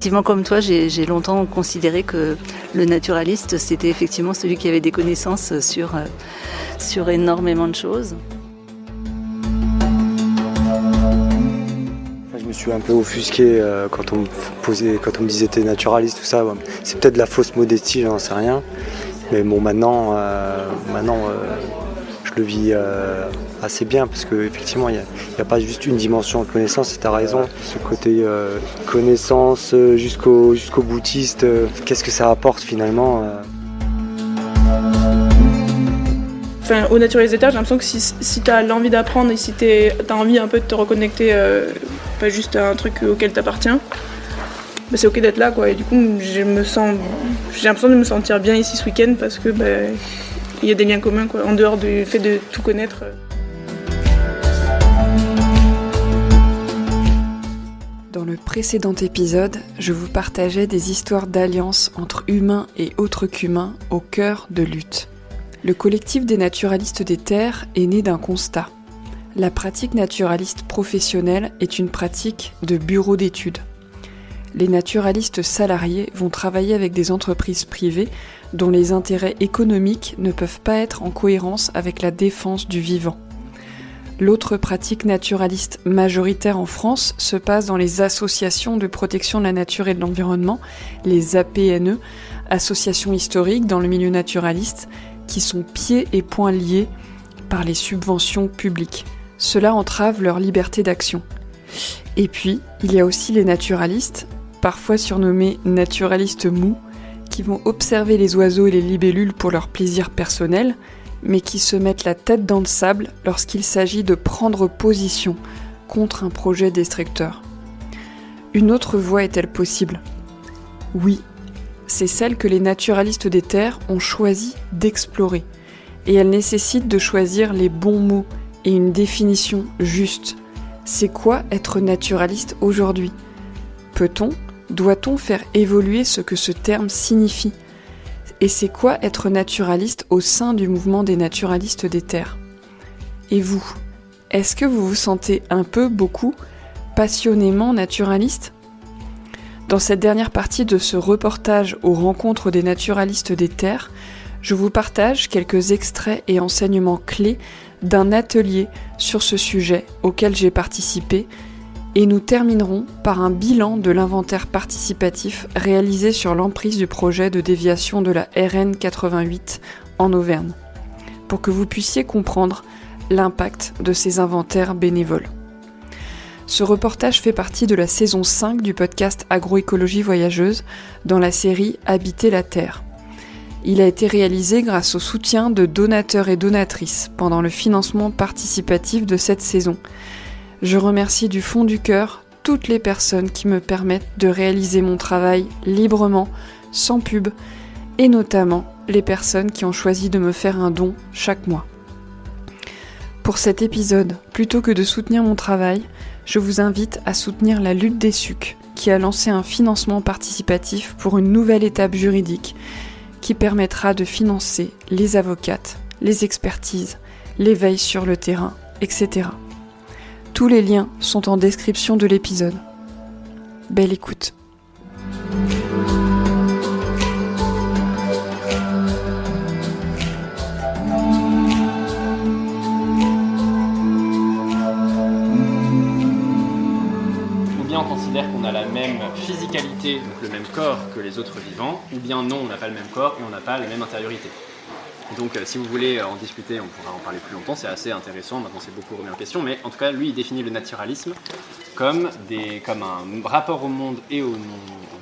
Effectivement, comme toi, j'ai longtemps considéré que le naturaliste, c'était effectivement celui qui avait des connaissances sur énormément de choses. Je me suis un peu offusqué quand on me disait t'es naturaliste, tout ça. C'est peut-être de la fausse modestie, j'en sais rien. Mais bon, maintenant, je le vis assez bien parce qu'effectivement, il n'y a pas juste une dimension de connaissance, tu as raison. Ce côté connaissance jusqu'au boutiste, qu'est-ce que ça apporte finalement Au naturaliste des terres, j'ai l'impression que si tu as l'envie d'apprendre et si tu as envie un peu de te reconnecter, pas juste à un truc auquel tu appartiens, c'est ok d'être là, quoi. Et du coup, j'ai l'impression de me sentir bien ici ce week-end parce que il y a des liens communs, quoi, en dehors du fait de tout connaître. Dans le précédent épisode, je vous partageais des histoires d'alliance entre humains et autres qu'humains au cœur de luttes. Le collectif des naturalistes des terres est né d'un constat. La pratique naturaliste professionnelle est une pratique de bureau d'études. Les naturalistes salariés vont travailler avec des entreprises privées dont les intérêts économiques ne peuvent pas être en cohérence avec la défense du vivant. L'autre pratique naturaliste majoritaire en France se passe dans les associations de protection de la nature et de l'environnement, les APNE, associations historiques dans le milieu naturaliste, qui sont pieds et poings liés par les subventions publiques. Cela entrave leur liberté d'action. Et puis, il y a aussi les naturalistes, parfois surnommés naturalistes mous, qui vont observer les oiseaux et les libellules pour leur plaisir personnel, mais qui se mettent la tête dans le sable lorsqu'il s'agit de prendre position contre un projet destructeur. Une autre voie est-elle possible ? Oui, c'est celle que les naturalistes des terres ont choisi d'explorer, et elle nécessite de choisir les bons mots et une définition juste. C'est quoi être naturaliste aujourd'hui ? Peut-on, doit-on faire évoluer ce que ce terme signifie ? Et c'est quoi être naturaliste au sein du mouvement des naturalistes des terres ? Et vous, est-ce que vous vous sentez un peu, beaucoup, passionnément naturaliste ? Dans cette dernière partie de ce reportage aux rencontres des naturalistes des terres, je vous partage quelques extraits et enseignements clés d'un atelier sur ce sujet auquel j'ai participé, et nous terminerons par un bilan de l'inventaire participatif réalisé sur l'emprise du projet de déviation de la RN 88 en Auvergne, pour que vous puissiez comprendre l'impact de ces inventaires bénévoles. Ce reportage fait partie de la saison 5 du podcast Agroécologie voyageuse dans la série Habiter la Terre. Il a été réalisé grâce au soutien de donateurs et donatrices pendant le financement participatif de cette saison. Je remercie du fond du cœur toutes les personnes qui me permettent de réaliser mon travail librement, sans pub, et notamment les personnes qui ont choisi de me faire un don chaque mois. Pour cet épisode, plutôt que de soutenir mon travail, je vous invite à soutenir la lutte des SUC, qui a lancé un financement participatif pour une nouvelle étape juridique qui permettra de financer les avocates, les expertises, les veilles sur le terrain, etc. Tous les liens sont en description de l'épisode. Belle écoute. Ou bien on considère qu'on a la même physicalité, donc le même corps que les autres vivants, ou bien non, on n'a pas le même corps et on n'a pas la même intériorité. Donc si vous voulez en discuter, on pourra en parler plus longtemps, c'est assez intéressant, maintenant c'est beaucoup remis en question, mais en tout cas lui il définit le naturalisme comme un rapport au monde et au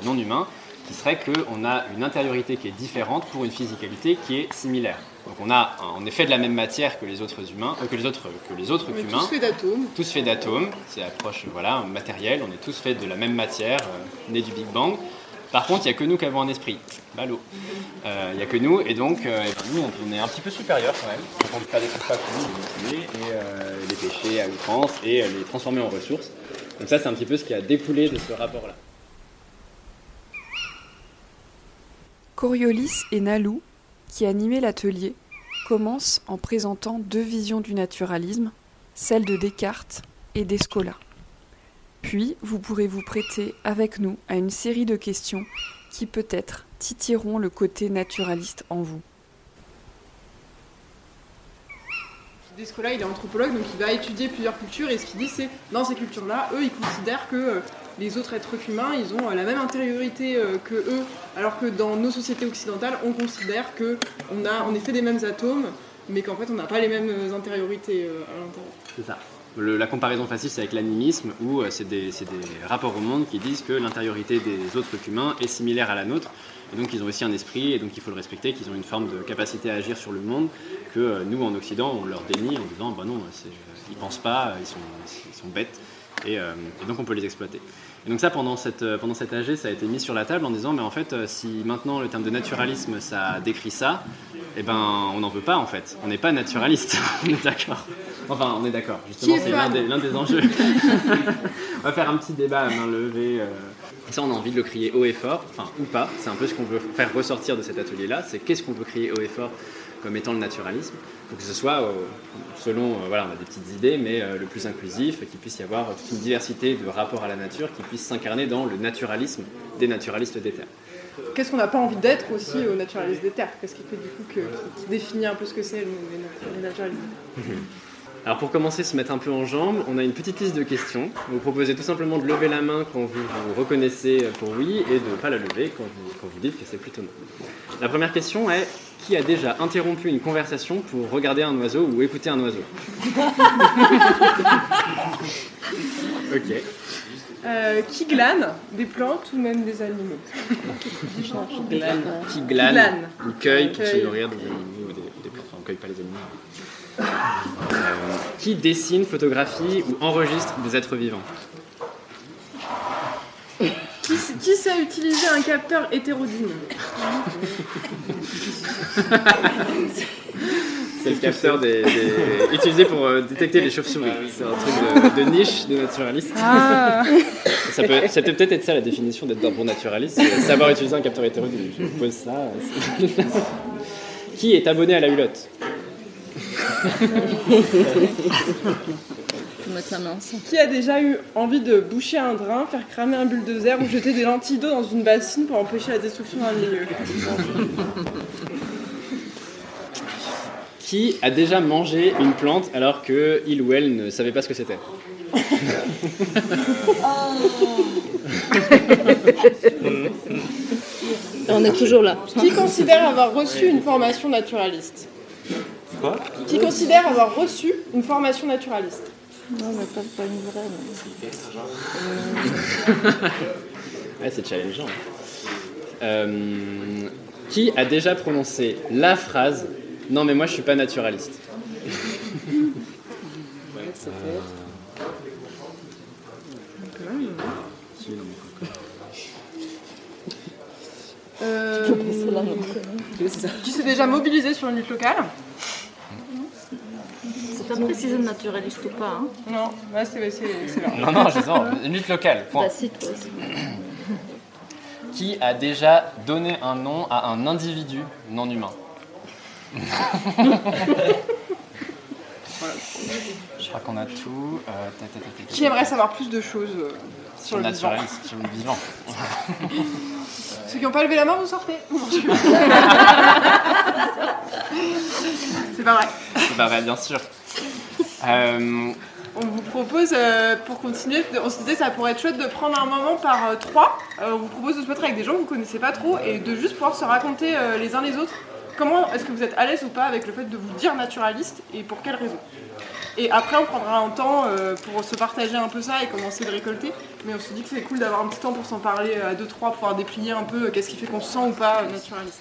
non humain, qui serait qu'on a une intériorité qui est différente pour une physicalité qui est similaire. Donc on est fait de la même matière que les autres humains, que les autres humains. Tous faits d'atomes, c'est l'approche matérielle, on est tous faits de la même matière, nés du Big Bang. Par contre, il n'y a que nous qui avons un esprit. Ballot. Il n'y a que nous, et donc nous, on est un petit peu supérieurs quand même. On peut faire des trucs pas cool, et les pêcher à outrance, et les transformer en ressources. Donc ça, c'est un petit peu ce qui a découlé de ce rapport-là. Coriolis et Nalou, qui animaient l'atelier, commencent en présentant deux visions du naturalisme, celle de Descartes et d'Escola. Puis, vous pourrez vous prêter avec nous à une série de questions qui peut-être titilleront le côté naturaliste en vous. Descola, il est anthropologue, donc il va étudier plusieurs cultures, et ce qu'il dit, c'est dans ces cultures-là, eux, ils considèrent que les autres êtres humains, ils ont la même intériorité que eux, alors que dans nos sociétés occidentales, on considère qu'on est fait des mêmes atomes, mais qu'en fait, on n'a pas les mêmes intériorités à l'intérieur. C'est ça. La comparaison facile, c'est avec l'animisme, où c'est des rapports au monde qui disent que l'intériorité des autres humains est similaire à la nôtre, et donc ils ont aussi un esprit, et donc il faut le respecter, qu'ils ont une forme de capacité à agir sur le monde, que nous, en Occident, on leur dénie en disant bah non, ils pensent pas, ils sont bêtes, et donc on peut les exploiter. Et donc ça, pendant cette AG, ça a été mis sur la table en disant mais en fait, si maintenant le terme de naturalisme, ça décrit ça, eh ben on n'en veut pas en fait, on n'est pas naturaliste, on est d'accord. Enfin, on est d'accord, justement, c'est l'un des enjeux. On va faire un petit débat à main levée. Ça, on a envie de le crier haut et fort, enfin, ou pas. C'est un peu ce qu'on veut faire ressortir de cet atelier-là. C'est qu'est-ce qu'on peut crier haut et fort comme étant le naturalisme. Pour que ce soit, selon, voilà, on a des petites idées, mais le plus inclusif, qu'il puisse y avoir toute une diversité de rapports à la nature qui puisse s'incarner dans le naturalisme des naturalistes des terres. Qu'est-ce qu'on n'a pas envie d'être aussi aux naturalistes des terres? Qu'est-ce qui fait du coup qui définit un peu ce que c'est les naturalistes? Alors pour commencer, se mettre un peu en jambes, on a une petite liste de questions. Vous proposez tout simplement de lever la main quand vous vous reconnaissez pour oui et de ne pas la lever quand vous dites que c'est plutôt non. La première question est qui a déjà interrompu une conversation pour regarder un oiseau ou écouter un oiseau? Ok. Qui glane des plantes ou même des animaux? Qui glane ou cueille pour se nourrir des animaux ou des plantes. Enfin, on ne cueille pas les animaux. Qui dessine, photographie ou enregistre des êtres vivants? Qui sait utiliser un capteur hétérodyne? C'est le capteur utilisé pour détecter les chauves-souris. C'est un truc de niche de naturaliste. Ah. Ça peut peut-être être ça la définition d'être un bon naturaliste, c'est savoir utiliser un capteur hétérodyne. Je pose ça. Qui est abonné à la Hulotte? Qui a déjà eu envie de boucher un drain, faire cramer un bulldozer ou jeter des lentilles d'eau dans une bassine pour empêcher la destruction d'un milieu? Qui a déjà mangé une plante alors qu'il ou elle ne savait pas ce que c'était? On est toujours là. Qui considère avoir reçu une formation naturaliste? Quoi? Qui considère avoir reçu une formation naturaliste? Non, mais pas une vraie. Ouais, c'est challengeant. Qui a déjà prononcé la phrase « Non, mais moi, je suis pas naturaliste ». Qui s'est déjà mobilisé sur une lutte locale? C'est pas précisé de naturaliste ou pas. Hein. Non, là c'est là. Non, je sens une lutte locale. Point. Bah, si, toi aussi. Qui a déjà donné un nom à un individu non humain? Je crois qu'on a tout. Qui aimerait savoir plus de choses sur le vivant? Sur le vivant. Ceux qui n'ont pas levé la main, vous sortez. C'est pas vrai. C'est pas vrai, bien sûr. On vous propose, pour continuer, on se disait que ça pourrait être chouette de prendre un moment par 3. On vous propose de se mettre avec des gens que vous ne connaissez pas trop et de juste pouvoir se raconter les uns les autres. Comment est-ce que vous êtes à l'aise ou pas avec le fait de vous dire naturaliste et pour quelle raison? Et après, on prendra un temps pour se partager un peu ça et commencer de récolter. Mais on se dit que c'est cool d'avoir un petit temps pour s'en parler à 2-3, pouvoir déplier un peu qu'est-ce qui fait qu'on se sent ou pas naturaliste.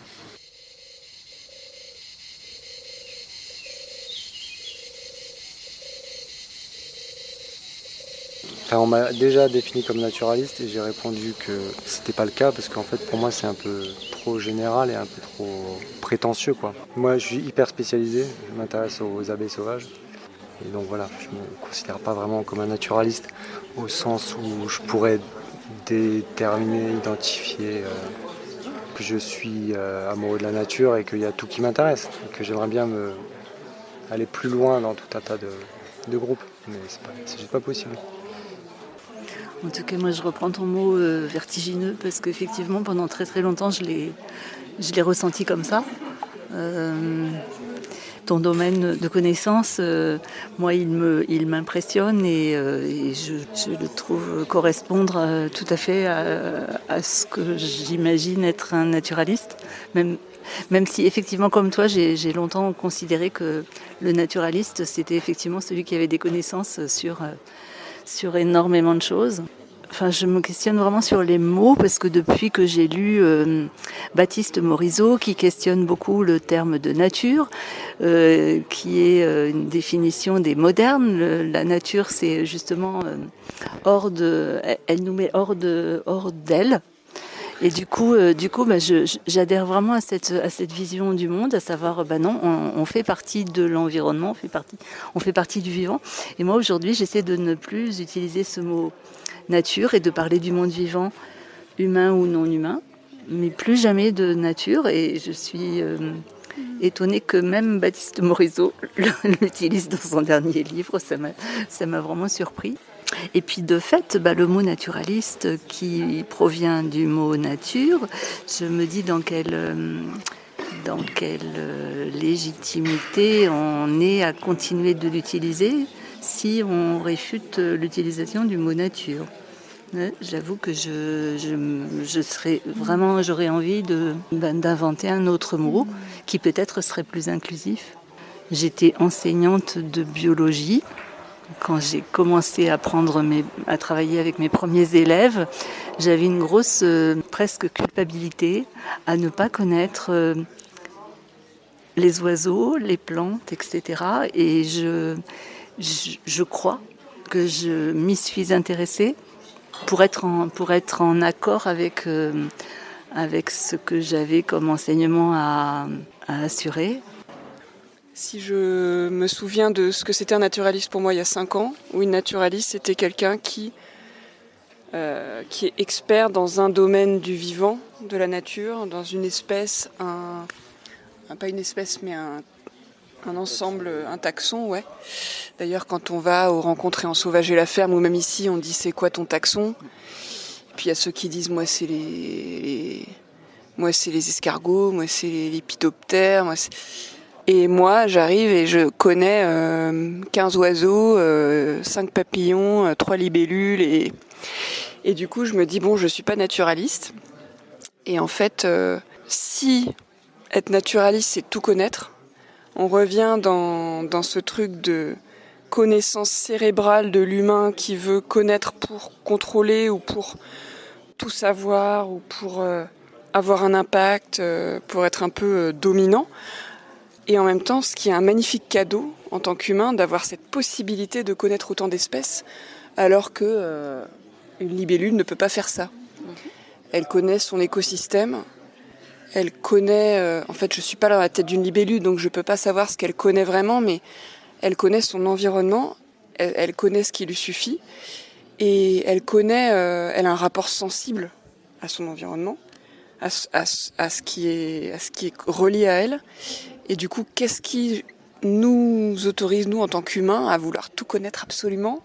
Enfin, on m'a déjà défini comme naturaliste et j'ai répondu que c'était pas le cas parce qu'en fait pour moi c'est un peu trop général et un peu trop prétentieux quoi. Moi je suis hyper spécialisé, je m'intéresse aux abeilles sauvages et donc voilà, je me considère pas vraiment comme un naturaliste au sens où je pourrais déterminer, identifier que je suis amoureux de la nature et qu'il y a tout qui m'intéresse et que j'aimerais bien aller plus loin dans tout un tas de groupes, mais c'est juste pas possible. En tout cas, moi, je reprends ton mot vertigineux parce qu'effectivement, pendant très très longtemps, je l'ai ressenti comme ça. Ton domaine de connaissance, moi, il m'impressionne et je le trouve correspondre tout à fait à ce que j'imagine être un naturaliste. Même si effectivement, comme toi, j'ai longtemps considéré que le naturaliste, c'était effectivement celui qui avait des connaissances sur énormément de choses. Enfin, je me questionne vraiment sur les mots parce que depuis que j'ai lu Baptiste Morisot, qui questionne beaucoup le terme de nature, qui est une définition des modernes. La nature, c'est justement elle nous met hors d'elle. Et du coup, j'adhère vraiment à cette vision du monde, à savoir, non, on fait partie de l'environnement, on fait partie du vivant. Et moi, aujourd'hui, j'essaie de ne plus utiliser ce mot nature et de parler du monde vivant, humain ou non humain, mais plus jamais de nature. Et je suis étonnée que même Baptiste Morisot l'utilise dans son dernier livre. Ça m'a vraiment surpris. Et puis de fait, le mot naturaliste qui provient du mot nature, je me dis dans quelle légitimité on est à continuer de l'utiliser si on réfute l'utilisation du mot nature. J'avoue que j'aurais envie d'inventer un autre mot qui peut-être serait plus inclusif. J'étais enseignante de biologie. Quand j'ai commencé à travailler avec mes premiers élèves, j'avais une grosse presque culpabilité à ne pas connaître les oiseaux, les plantes, etc. Et je crois que je m'y suis intéressée pour être en accord avec ce que j'avais comme enseignement à assurer. Si je me souviens de ce que c'était un naturaliste pour moi il y a 5 ans, où une naturaliste c'était quelqu'un qui est expert dans un domaine du vivant, de la nature, dans une espèce, pas une espèce mais un ensemble, un taxon, ouais. D'ailleurs quand on va aux rencontres en sauvage et la ferme, ou même ici on dit c'est quoi ton taxon ? Et puis il y a ceux qui disent moi c'est les escargots, moi c'est les lépidoptères, Et moi, j'arrive et je connais 15 oiseaux, 5 papillons, 3 libellules. Et du coup, je me dis, je suis pas naturaliste. Et en fait, si être naturaliste, c'est tout connaître, on revient dans ce truc de connaissance cérébrale de l'humain qui veut connaître pour contrôler ou pour tout savoir ou pour avoir un impact, pour être un peu dominant. Et en même temps, ce qui est un magnifique cadeau en tant qu'humain, d'avoir cette possibilité de connaître autant d'espèces, alors que une libellule ne peut pas faire ça. Elle connaît son écosystème, elle connaît... en fait, je suis pas dans la tête d'une libellule, donc je peux pas savoir ce qu'elle connaît vraiment, mais elle connaît son environnement, elle connaît ce qui lui suffit, et elle a un rapport sensible à son environnement, à ce qui est relié à elle. Et du coup, qu'est-ce qui nous autorise, nous, en tant qu'humains, à vouloir tout connaître absolument ?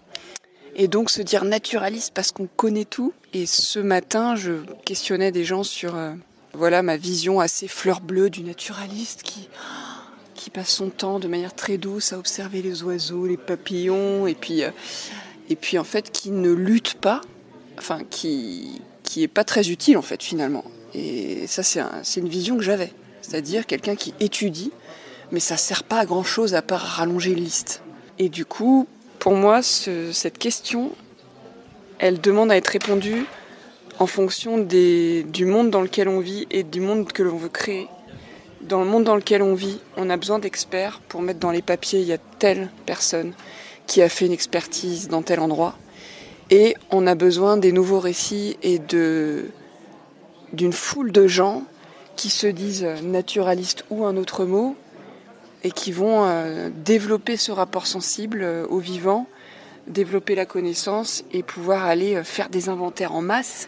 Et donc se dire naturaliste parce qu'on connaît tout. Et ce matin, je questionnais des gens sur ma vision assez fleur bleue du naturaliste qui passe son temps de manière très douce à observer les oiseaux, les papillons, et puis en fait qui ne lutte pas, enfin qui est pas très utile en fait finalement. Et ça c'est une vision que j'avais. C'est-à-dire quelqu'un qui étudie, mais ça sert pas à grand-chose à part rallonger une liste. Et du coup, pour moi, cette question, elle demande à être répondue en fonction du monde dans lequel on vit et du monde que l'on veut créer. Dans le monde dans lequel on vit, on a besoin d'experts pour mettre dans les papiers, il y a telle personne qui a fait une expertise dans tel endroit. Et on a besoin des nouveaux récits et d'une foule de gens qui se disent naturalistes ou un autre mot et qui vont développer ce rapport sensible au vivant, développer la connaissance et pouvoir aller faire des inventaires en masse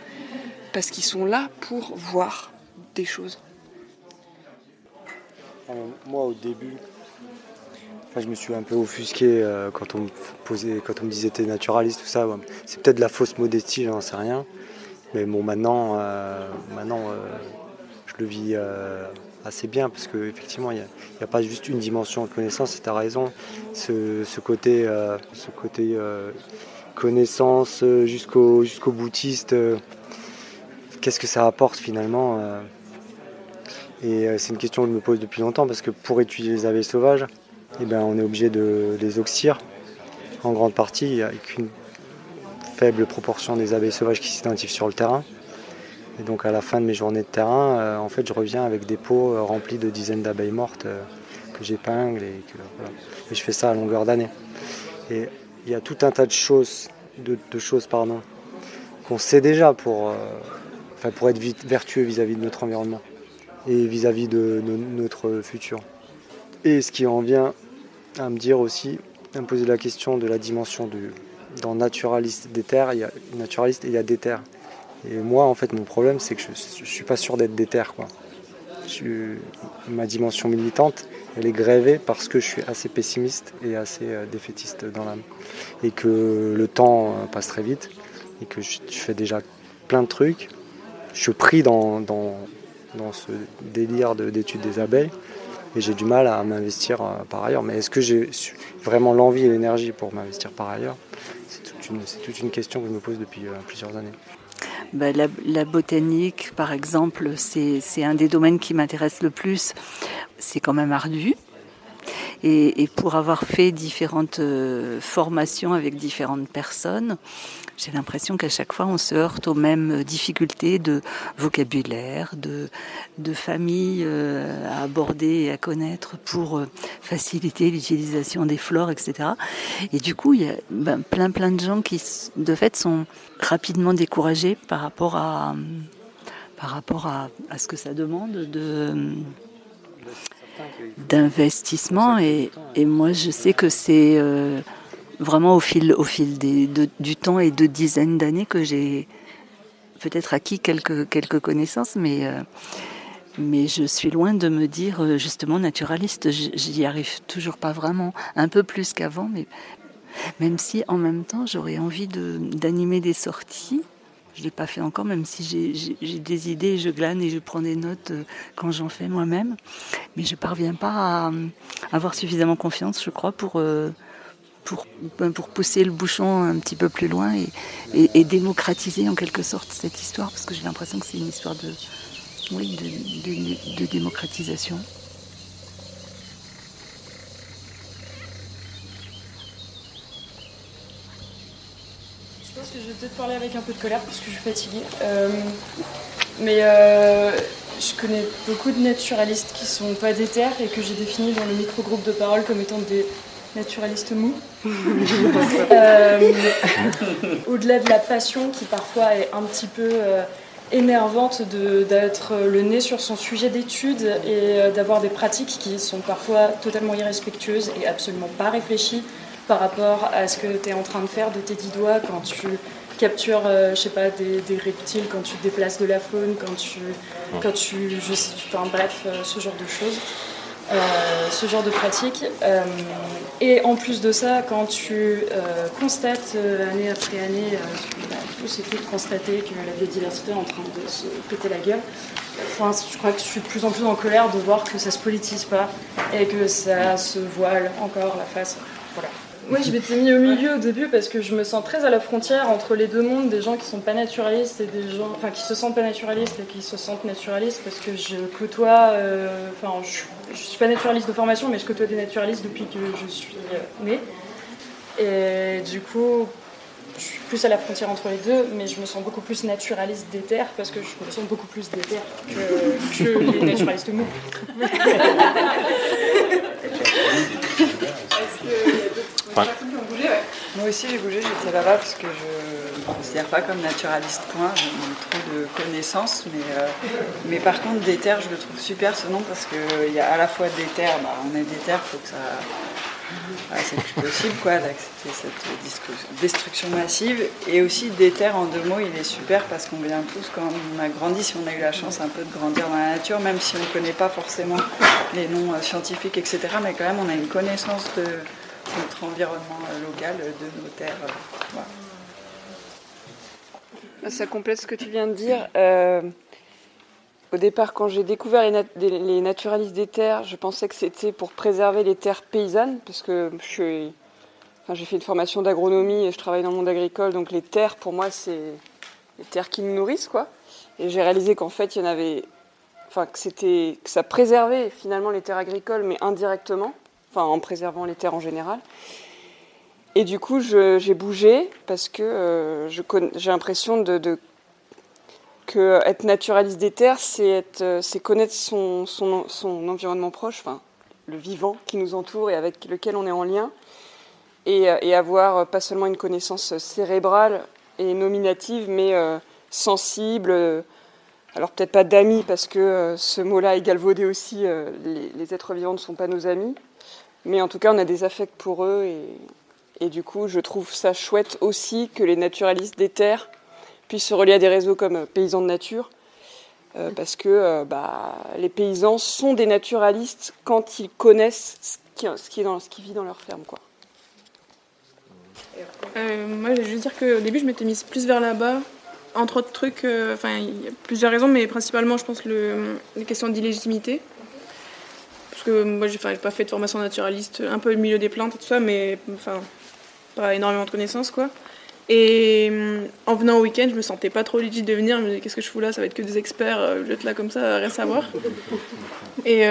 parce qu'ils sont là pour voir des choses. Moi au début, Enfin, je me suis un peu offusqué quand on me disait t'es naturaliste, tout ça. C'est peut-être de la fausse modestie, j'en sais rien. Mais bon, maintenant, je le vis assez bien parce qu'effectivement, il n'y a pas juste une dimension de connaissance, et tu as raison. Ce côté connaissance jusqu'au boutiste, qu'est-ce que ça apporte finalement Et c'est une question que je me pose depuis longtemps parce que pour étudier les abeilles sauvages, on est obligé de les oxyre. En grande partie, il n'y a qu'une faible proportion des abeilles sauvages qui s'identifient sur le terrain. Et donc à la fin de mes journées de terrain, en fait, je reviens avec des pots remplis de dizaines d'abeilles mortes que j'épingle et je fais ça à longueur d'année. Et il y a tout un tas de choses, qu'on sait déjà pour être vertueux vis-à-vis de notre environnement et vis-à-vis de notre futur. Et ce qui en vient à me dire aussi, à me poser la question de la dimension dans naturaliste des terres, il y a naturaliste et il y a des terres. Et moi, en fait, mon problème, c'est que je ne suis pas sûr d'être des terres, quoi. Ma dimension militante, elle est gravée parce que je suis assez pessimiste et assez défaitiste dans l'âme. Et que le temps passe très vite et que je fais déjà plein de trucs. Je suis pris dans ce délire d'étude des abeilles et j'ai du mal à m'investir par ailleurs. Mais est-ce que j'ai vraiment l'envie et l'énergie pour m'investir par ailleurs ? C'est toute une question que je me pose depuis plusieurs années. La botanique, par exemple, c'est un des domaines qui m'intéresse le plus. C'est quand même ardu. Et pour avoir fait différentes formations avec différentes personnes, j'ai l'impression qu'à chaque fois, on se heurte aux mêmes difficultés de vocabulaire, de famille à aborder et à connaître pour faciliter l'utilisation des flores, etc. Et du coup, il y a plein de gens qui, de fait, sont rapidement découragés par rapport à ce que ça demande d'investissement. Et moi, je sais que c'est vraiment au fil du temps et de dizaines d'années que j'ai peut-être acquis quelques connaissances, mais je suis loin de me dire justement naturaliste. J'y arrive toujours pas vraiment, un peu plus qu'avant, mais même si en même temps j'aurais envie d'animer des sorties. Je ne l'ai pas fait encore, même si j'ai des idées, je glane et je prends des notes quand j'en fais moi-même. Mais je ne parviens pas à avoir suffisamment confiance, je crois, pour pousser le bouchon un petit peu plus loin et démocratiser en quelque sorte cette histoire, parce que j'ai l'impression que c'est une histoire de démocratisation. Je pense que je vais peut-être parler avec un peu de colère parce que je suis fatiguée. Je connais beaucoup de naturalistes qui sont pas déter et que j'ai définis dans le micro-groupe de parole comme étant des naturalistes mous. Au-delà de la passion qui parfois est un petit peu énervante d'être le nez sur son sujet d'étude et d'avoir des pratiques qui sont parfois totalement irrespectueuses et absolument pas réfléchies par rapport à ce que tu es en train de faire de tes 10 doigts quand tu captures, des reptiles, quand tu déplaces de la faune, ce genre de choses, ce genre de pratiques. Et en plus de ça, quand tu constates année après année, c'est tout de constater que la biodiversité est en train de se péter la gueule. Je crois que je suis de plus en plus en colère de voir que ça se politise pas et que ça se voile encore la face. Voilà. Oui, je m'étais mis au milieu au début parce que je me sens très à la frontière entre les deux mondes, des gens qui sont pas naturalistes et des gens, qui se sentent pas naturalistes et qui se sentent naturalistes, parce que je côtoie, je suis pas naturaliste de formation, mais je côtoie des naturalistes depuis que je suis née. Et du coup, je suis plus à la frontière entre les deux, mais je me sens beaucoup plus naturaliste déter parce que je me sens beaucoup plus déter que les naturalistes mous. Moi aussi j'ai bougé, j'étais là-bas parce que je ne me considère pas comme naturaliste point, j'ai trop de connaissances, mais par contre déter je le trouve super ce nom parce qu'il y a à la fois déter, on est déter, il faut que c'est plus possible d'accepter cette destruction massive. Et aussi Déter en 2 mots, il est super parce qu'on vient tous, quand on a grandi, si on a eu la chance un peu de grandir dans la nature, même si on ne connaît pas forcément les noms scientifiques, etc., mais quand même on a une connaissance de notre environnement local, de nos terres. Voilà. Ça complète ce que tu viens de dire. Au départ, quand j'ai découvert les naturalistes des terres, je pensais que c'était pour préserver les terres paysannes, parce que j'ai fait une formation d'agronomie et je travaille dans le monde agricole, donc les terres, pour moi, c'est les terres qui nous nourrissent, quoi. Et j'ai réalisé qu'en fait, il y en avait, que ça préservait finalement les terres agricoles, mais indirectement, en préservant les terres en général. Et du coup, j'ai bougé parce que j'ai l'impression que être naturaliste des terres, c'est connaître son environnement proche, le vivant qui nous entoure et avec lequel on est en lien, et avoir pas seulement une connaissance cérébrale et nominative, mais sensible. Alors peut-être pas d'amis, parce que ce mot-là est galvaudé aussi, les êtres vivants ne sont pas nos amis, mais en tout cas on a des affects pour eux, et du coup je trouve ça chouette aussi que les naturalistes des terres puissent se relier à des réseaux comme Paysans de Nature, parce que les paysans sont des naturalistes quand ils connaissent ce qui vit dans leur ferme, quoi. Moi, je veux dire qu'au début, je m'étais mise plus vers là-bas, entre autres trucs. Il y a plusieurs raisons, mais principalement, je pense, les questions d'illégitimité. Parce que moi, j'ai pas fait de formation naturaliste, un peu le milieu des plantes et tout ça, mais pas énormément de connaissances, quoi. Et en venant au week-end, je me sentais pas trop légitime de venir. Je me disais, qu'est-ce que je fous là? Ça va être que des experts, je vais être là comme ça, à rien savoir. Et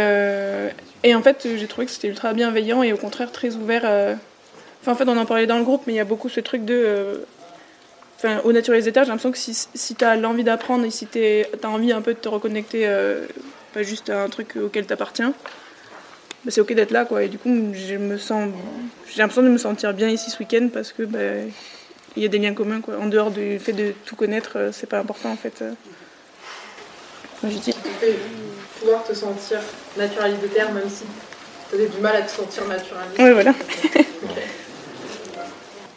en fait, j'ai trouvé que c'était ultra bienveillant et au contraire très ouvert. En fait, on en parlait dans le groupe, mais il y a beaucoup ce truc de... aux naturalistes des terres, j'ai l'impression que si tu as l'envie d'apprendre et si tu as envie un peu de te reconnecter, pas juste à un truc auquel tu appartiens, c'est ok d'être là, quoi. Et du coup, j'ai l'impression de me sentir bien ici ce week-end parce que... il y a des liens communs, quoi. En dehors du fait de tout connaître, c'est pas important, en fait. Tu fais pouvoir te sentir naturaliste de terre, même si tu avais du mal à te sentir naturaliste. Oui, voilà.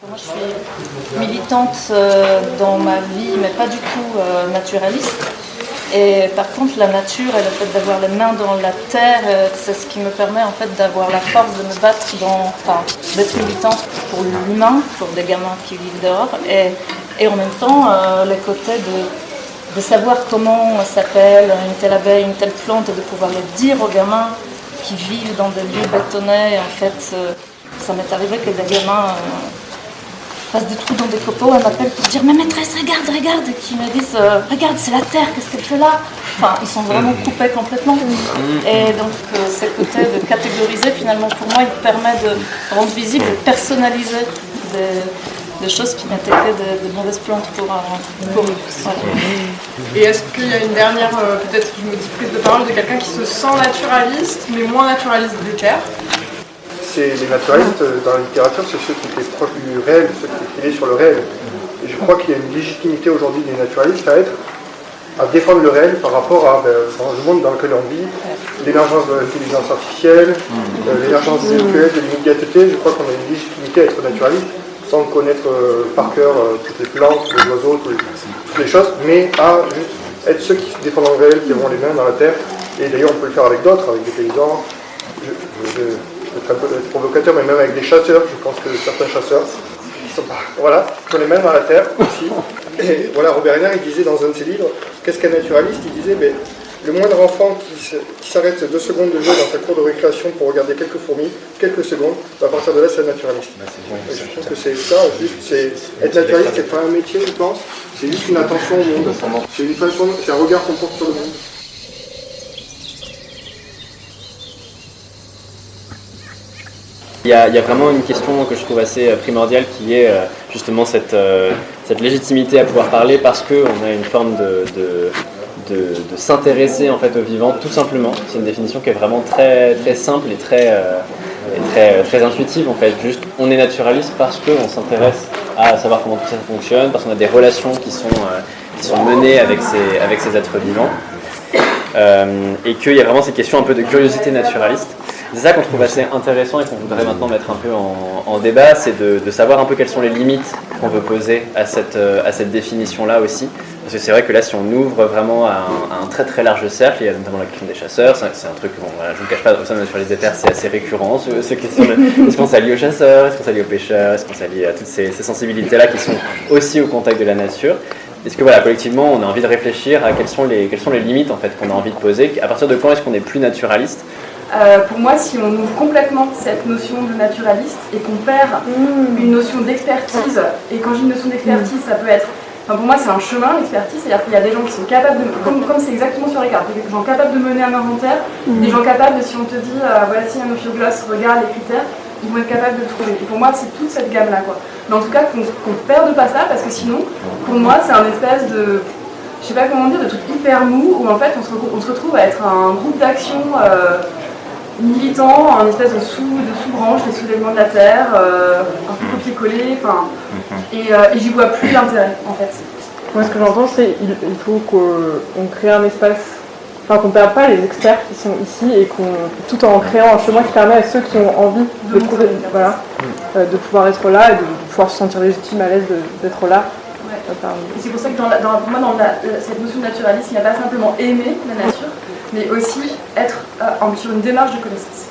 Moi, je suis militante dans ma vie, mais pas du tout naturaliste. Et par contre, la nature et le fait d'avoir les mains dans la terre, c'est ce qui me permet en fait d'avoir la force de me battre d'être militante pour l'humain, pour des gamins qui vivent dehors, et en même temps, les côtés de savoir comment s'appelle une telle abeille, une telle plante, et de pouvoir le dire aux gamins qui vivent dans des lieux bétonnés. En fait, ça m'est arrivé que des gamins fassent des trous dans des copeaux, elles m'appellent pour dire « Mais maîtresse, regarde !» et qui me disent « Regarde, c'est la terre, qu'est-ce qu'elle fait là ?» Ils sont vraiment coupés complètement. Et donc, ce côté de catégoriser, finalement, pour moi, il permet de rendre visible, de personnaliser des choses qui n'étaient que de mauvaises plantes pour eux. Voilà. Et est-ce qu'il y a une dernière, peut-être, je me dis, prise de parole de quelqu'un qui se sent naturaliste, mais moins naturaliste des terres? Les naturalistes, dans la littérature, c'est ceux qui étaient proches du réel, ceux qui écrivaient sur le réel. Et je crois qu'il y a une légitimité aujourd'hui des naturalistes à défendre le réel par rapport dans le monde dans lequel on vit, l'émergence de l'intelligence artificielle, l'émergence des véhicules, de l'immédiateté. Je crois qu'on a une légitimité à être naturaliste sans connaître par cœur toutes les plantes, les oiseaux, toutes les choses, mais à juste être ceux qui défendent le réel, qui ont les mains dans la terre. Et d'ailleurs, on peut le faire avec d'autres, avec des paysans. Un peu provocateur, mais même avec des chasseurs, je pense que certains chasseurs qui ont les mains dans la terre aussi. Et voilà, Robert Heinlein, il disait dans un de ses livres, qu'est-ce qu'un naturaliste? Il disait, le moindre enfant qui s'arrête 2 secondes de jeu dans sa cour de récréation pour regarder quelques fourmis, quelques secondes, à partir de là, c'est un naturaliste. Et je pense que c'est ça, être naturaliste, c'est pas un métier, je pense, c'est juste une attention au monde. C'est un regard qu'on porte sur le monde. Il y a vraiment une question que je trouve assez primordiale qui est justement cette légitimité à pouvoir parler parce qu'on a une forme de s'intéresser en fait au vivant tout simplement. C'est une définition qui est vraiment très, très simple et très intuitive en fait. Juste on est naturaliste parce qu'on s'intéresse à savoir comment tout ça fonctionne, parce qu'on a des relations qui sont menées avec ces êtres vivants. Et qu'il y a vraiment cette question un peu de curiosité naturaliste. C'est ça qu'on trouve assez intéressant et qu'on voudrait maintenant mettre un peu en débat, c'est de savoir un peu quelles sont les limites qu'on veut poser à cette définition-là aussi. Parce que c'est vrai que là, si on ouvre vraiment à un très très large cercle, il y a notamment la question des chasseurs, c'est un truc, bon, voilà, je ne vous cache pas, au sein de Naturaliste des terres, c'est assez récurrent, ce question est-ce qu'on s'allie aux chasseurs, est-ce qu'on s'allie aux pêcheurs, est-ce qu'on s'allie à toutes ces sensibilités-là qui sont aussi au contact de la nature. Est-ce que voilà, collectivement, on a envie de réfléchir à quelles sont les limites en fait, qu'on a envie de poser, à partir de quand est-ce qu'on est plus naturaliste? Pour moi, si on ouvre complètement cette notion de naturaliste et qu'on perd une notion d'expertise, et quand j'ai une notion d'expertise, ça peut être... Enfin, pour moi, c'est un chemin, l'expertise, c'est-à-dire qu'il y a des gens qui sont capables de... Comme c'est exactement sur les cartes, des gens capables de mener un inventaire, des gens capables de, si on te dit, voici un ophioglose, regarde les critères, ils vont être capables de le trouver. Et pour moi, c'est toute cette gamme-là, quoi. Mais en tout cas, qu'on perde pas ça, parce que sinon, pour moi, c'est un espèce de... Je sais pas comment dire, de truc hyper mou, où en fait, on se retrouve à être un groupe d'action... militant, un espèce de sous-branche, les soulèvements de la terre, un peu copier-coller, et j'y vois plus l'intérêt en fait. Moi ce que j'entends c'est qu'il faut qu'on crée un espace, enfin qu'on ne perde pas les experts qui sont ici et tout en créant un chemin qui permet à ceux qui ont envie de pouvoir être là et de pouvoir se sentir légitime, à l'aise d'être là. Ouais. Et c'est pour ça que pour moi dans cette notion de naturalisme, il n'y a pas simplement aimer la nature, mais aussi être sur une démarche de connaissance.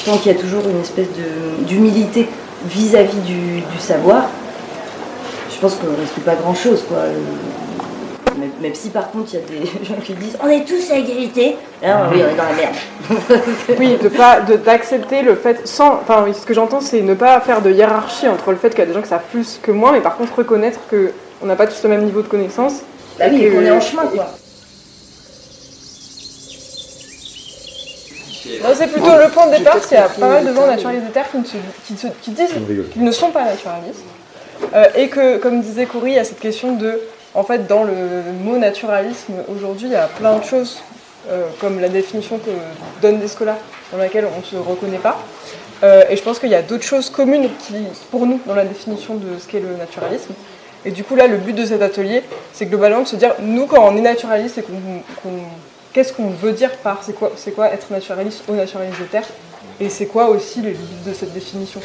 Donc il y a toujours une espèce d'humilité vis-à-vis du savoir. Je pense qu'on ne risque pas grand-chose, quoi. Même si par contre il y a des gens qui disent on est tous à égalité, là oui, on est dans la merde. Oui, d'accepter le fait enfin ce que j'entends c'est ne pas faire de hiérarchie entre le fait qu'il y a des gens qui savent plus que moi, mais par contre reconnaître qu'on n'a pas tous le même niveau de connaissance. Bah oui, et qu'on est en chemin, quoi. Non, c'est plutôt le point de départ, c'est qu'il y a pas mal de gens naturalistes des terres qui disent qu'ils ne sont pas naturalistes. Et que, comme disait Cory, il y a cette question de, en fait, dans le mot naturalisme, aujourd'hui, il y a plein de choses, comme la définition que donne Descola, dans laquelle on ne se reconnaît pas. Et je pense qu'il y a d'autres choses communes pour nous, dans la définition de ce qu'est le naturalisme. Et du coup, là, le but de cet atelier, c'est globalement de se dire, nous, quand on est naturaliste et qu'est-ce qu'on veut dire par c'est quoi être naturaliste ou naturaliste des terres, et c'est quoi aussi les limites de cette définition.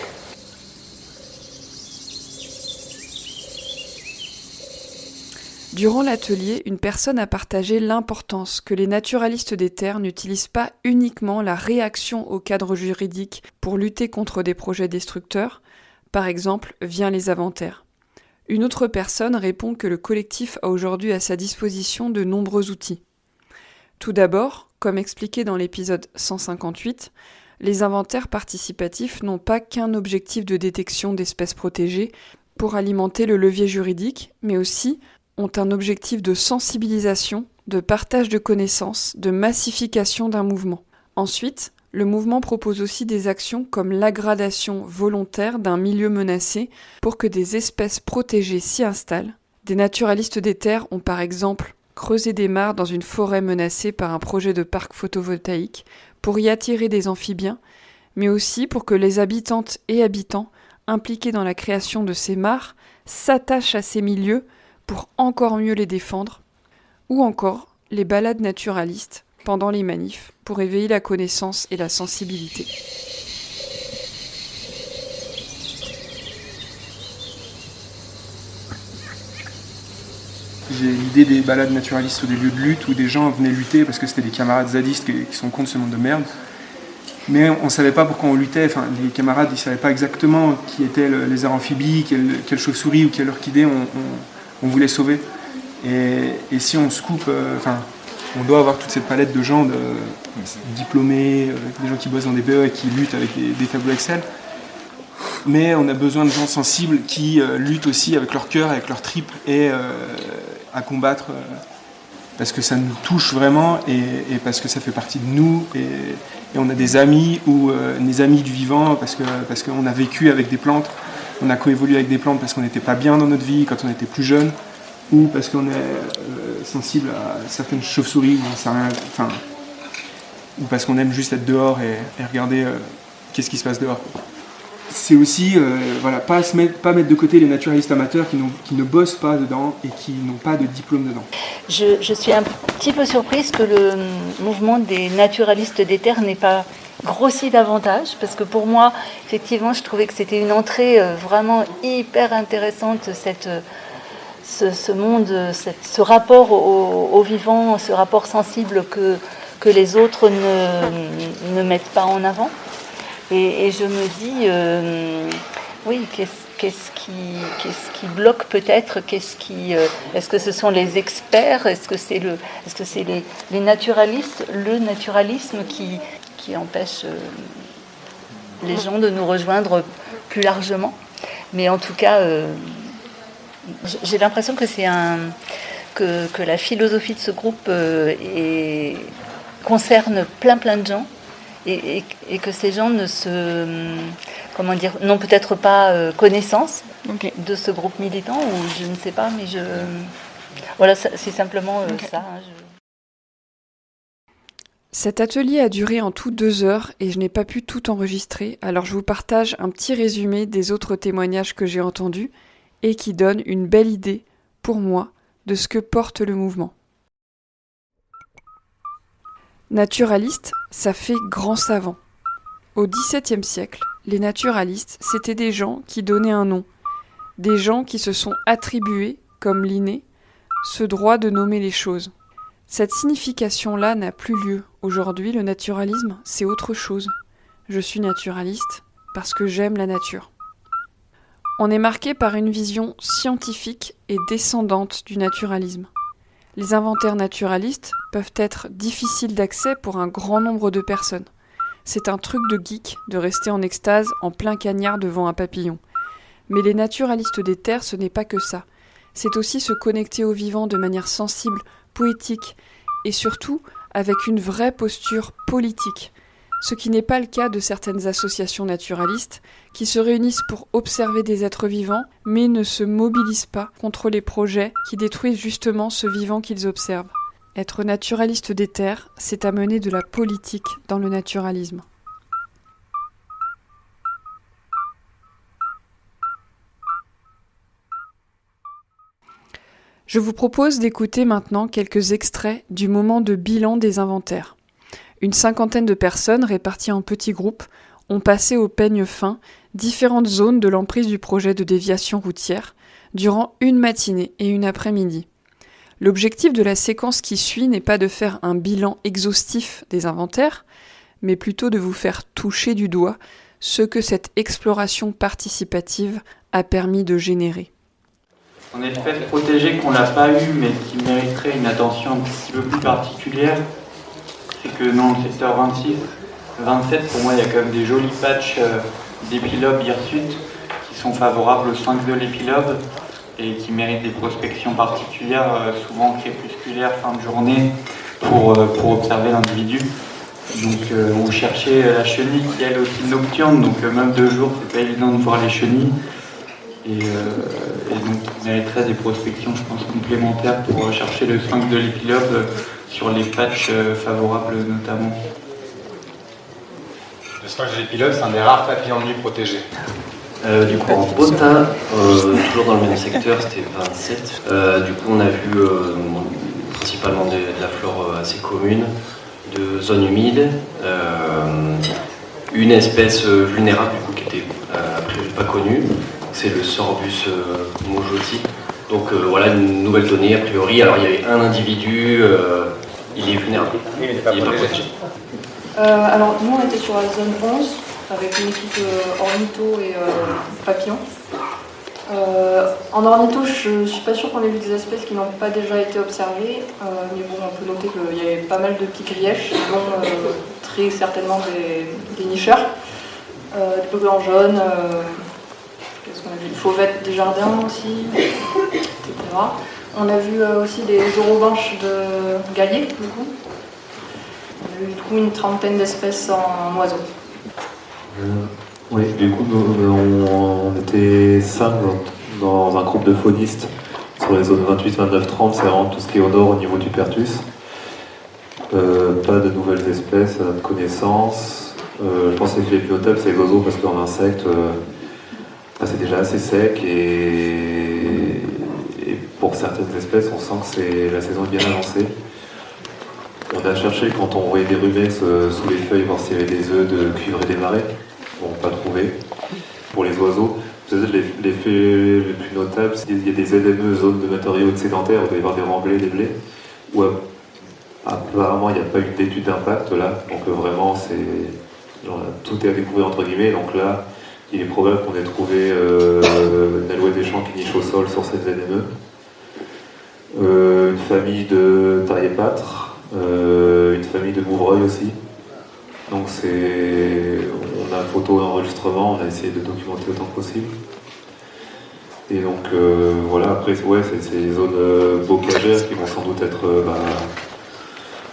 Durant l'atelier, une personne a partagé l'importance que les naturalistes des terres n'utilisent pas uniquement la réaction au cadre juridique pour lutter contre des projets destructeurs, par exemple via les inventaires. Une autre personne répond que le collectif a aujourd'hui à sa disposition de nombreux outils. Tout d'abord, comme expliqué dans l'épisode 158, les inventaires participatifs n'ont pas qu'un objectif de détection d'espèces protégées pour alimenter le levier juridique, mais aussi ont un objectif de sensibilisation, de partage de connaissances, de massification d'un mouvement. Ensuite, le mouvement propose aussi des actions comme l'aggradation volontaire d'un milieu menacé pour que des espèces protégées s'y installent. Des naturalistes des terres ont par exemple creusé des mares dans une forêt menacée par un projet de parc photovoltaïque pour y attirer des amphibiens, mais aussi pour que les habitantes et habitants impliqués dans la création de ces mares s'attachent à ces milieux pour encore mieux les défendre, ou encore les balades naturalistes pendant les manifs pour éveiller la connaissance et la sensibilité. J'ai l'idée des balades naturalistes sur des lieux de lutte où des gens venaient lutter parce que c'était des camarades zadistes qui sont contre ce monde de merde. Mais on ne savait pas pourquoi on luttait. Enfin, les camarades ne savaient pas exactement qui étaient les lézard amphibie, quelle chauve-souris ou quelle orchidée on voulait sauver. Et si on se coupe, on doit avoir toute cette palette de gens diplômés, des gens qui bossent dans des BE et qui luttent avec des tableaux Excel. Mais on a besoin de gens sensibles qui luttent aussi avec leur cœur, avec leur tripes et à combattre parce que ça nous touche vraiment et parce que ça fait partie de nous et on a des amis ou des amis du vivant parce qu'on a vécu avec des plantes, on a coévolué avec des plantes parce qu'on n'était pas bien dans notre vie quand on était plus jeune ou parce qu'on est sensible à certaines chauves-souris ou parce qu'on aime juste être dehors et regarder qu'est-ce qui se passe dehors. C'est aussi pas mettre de côté les naturalistes amateurs qui ne bossent pas dedans et qui n'ont pas de diplôme dedans. Je suis un petit peu surprise que le mouvement des naturalistes des terres n'ait pas grossi davantage, parce que pour moi, effectivement, je trouvais que c'était une entrée vraiment hyper intéressante, ce monde, ce rapport au vivant, ce rapport sensible que les autres ne mettent pas en avant. Et je me dis, oui, qu'est-ce qui bloque peut-être, est-ce que ce sont les experts, est-ce que c'est les naturalistes, le naturalisme qui empêche les gens de nous rejoindre plus largement. Mais en tout cas, j'ai l'impression que que la philosophie de ce groupe concerne plein de gens et que ces gens n'ont peut-être pas connaissance de ce groupe militant, ou je ne sais pas, mais voilà, c'est simplement ça. Cet atelier a duré en tout 2 heures et je n'ai pas pu tout enregistrer, alors je vous partage un petit résumé des autres témoignages que j'ai entendus et qui donnent une belle idée, pour moi, de ce que porte le mouvement. Naturaliste, ça fait grand savant. Au XVIIe siècle, les naturalistes, c'était des gens qui donnaient un nom, des gens qui se sont attribués, comme Linné, ce droit de nommer les choses. Cette signification-là n'a plus lieu. Aujourd'hui, le naturalisme, c'est autre chose. Je suis naturaliste parce que j'aime la nature. On est marqué par une vision scientifique et descendante du naturalisme. Les inventaires naturalistes peuvent être difficiles d'accès pour un grand nombre de personnes. C'est un truc de geek de rester en extase en plein cagnard devant un papillon. Mais les naturalistes des terres, ce n'est pas que ça. C'est aussi se connecter au vivant de manière sensible, poétique et surtout avec une vraie posture politique. Ce qui n'est pas le cas de certaines associations naturalistes qui se réunissent pour observer des êtres vivants mais ne se mobilisent pas contre les projets qui détruisent justement ce vivant qu'ils observent. Être naturaliste des terres, c'est amener de la politique dans le naturalisme. Je vous propose d'écouter maintenant quelques extraits du moment de bilan des inventaires. Une 50aine de personnes réparties en petits groupes ont passé au peigne fin différentes zones de l'emprise du projet de déviation routière durant une matinée et une après-midi. L'objectif de la séquence qui suit n'est pas de faire un bilan exhaustif des inventaires, mais plutôt de vous faire toucher du doigt ce que cette exploration participative a permis de générer. On est le fait protégé qu'on n'a pas eu, mais qui mériterait une attention un petit peu plus particulière. C'est que dans le secteur 26, 27, pour moi, il y a quand même des jolis patchs d'épilobes hirsutes qui sont favorables au sphinx de l'épilobe et qui méritent des prospections particulières, souvent crépusculaires, fin de journée, pour observer l'individu. Donc on cherchait la chenille qui elle aussi nocturne, donc même de jour, c'est pas évident de voir les chenilles. Et donc il mériterait des prospections, je pense, complémentaires pour chercher le sphinx de l'épilobe sur les patchs favorables notamment. Le sphinx de l'épilobe, c'est un des rares papillons de nuit protégés. Du coup, en Bota, toujours dans le même secteur, c'était 27. Du coup, on a vu principalement de la flore assez commune, de zones humides, une espèce vulnérable du coup, qui était pas connue, c'est le Sorbus mojoti. Donc voilà une nouvelle donnée a priori. Alors il y avait un individu, il est vulnérable, il n'est pas protégé. Alors nous on était sur la zone 11 avec une équipe ornitho et papillon. En ornitho, je ne suis pas sûre qu'on ait vu des espèces qui n'ont pas déjà été observées, mais bon, on peut noter qu'il y avait pas mal de petits grièches, dont très certainement des nicheurs, des peuplants jaunes, qu'est-ce qu'on a vu, fauvettes des jardins aussi, etc. On a vu aussi des orobanches de galliers, du coup. On a eu du coup une trentaine d'espèces en oiseaux. Oui, du coup, on était 5 dans un groupe de faunistes sur les zones 28, 29, 30. C'est vraiment tout ce qui est au nord au niveau du Pertus. Pas de nouvelles espèces à notre connaissance. Je pense que les biotopes, c'est les oiseaux parce qu'en insectes, c'est déjà assez sec et pour certaines espèces, on sent que la saison est bien avancée. On a cherché quand on voyait des rumex sous les feuilles, voir s'il y avait des œufs de cuivre et des marais. Bon, pas trouvé. Pour les oiseaux, peut-être l'effet le plus notable, c'est qu'il y a des ZME, zones de matériaux excédentaires, il doit y avoir des remblais, des blés, où apparemment il n'y a pas eu d'étude d'impact là, donc vraiment tout est à découvrir entre guillemets, donc là il est probable qu'on ait trouvé une alouette des champs qui niche au sol sur cette ZME. Une famille de tariépâtres, une famille de bouvreuils aussi. Donc on a photo et enregistrement, on a essayé de documenter autant que possible. Et donc voilà, après c'est les zones bocagères qui vont sans doute être...